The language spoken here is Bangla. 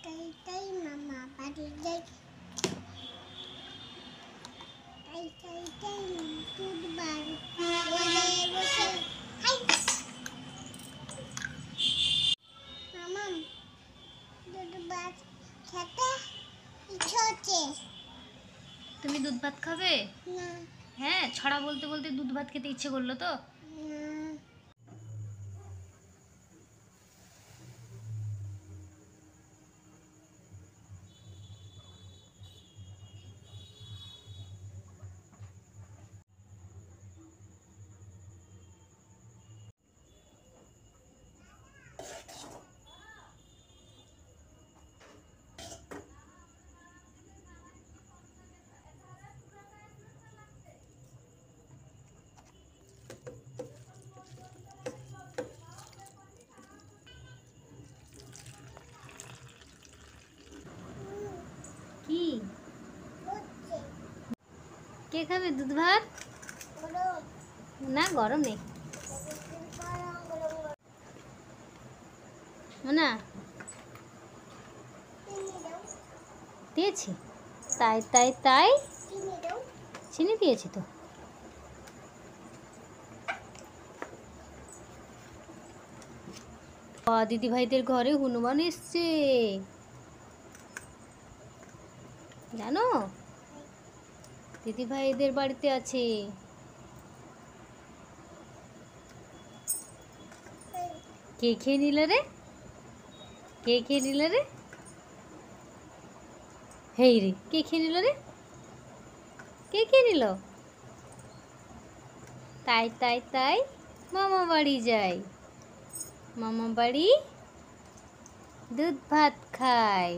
তাই তাই মামা বাড়ি যাই তাই তাই তাই দুধ বার বসে বসে হাই মামা দুধ ভাত খেতে ইচ্ছে হচ্ছে। তুমি দুধ ভাত খাবে? না হ্যাঁ, ছড়া বলতে বলতে দুধ ভাত খেতে ইচ্ছে করলো তো? না কি হচ্ছে কে খাবে দুধ ভাত? গরম না, গরম নেই। গরম গরম না, চিনি দাও দিয়েছি। তাই তাই তাই চিনি দাও চিনি দিয়েছি তো। দিদি ভাইদের ঘরে হনুমান এসছে জানো, দিদি ভাইদের বাড়িতে আছে। কে খেয়ে নিল রে? কে খেয়ে নিল রে? হেই রে, কে খেয়ে নিল রে? কে খেয়ে নিল? তাই তাই তাই মামা বাড়ি যাই, মামা বাড়ি দুধ ভাত খায়।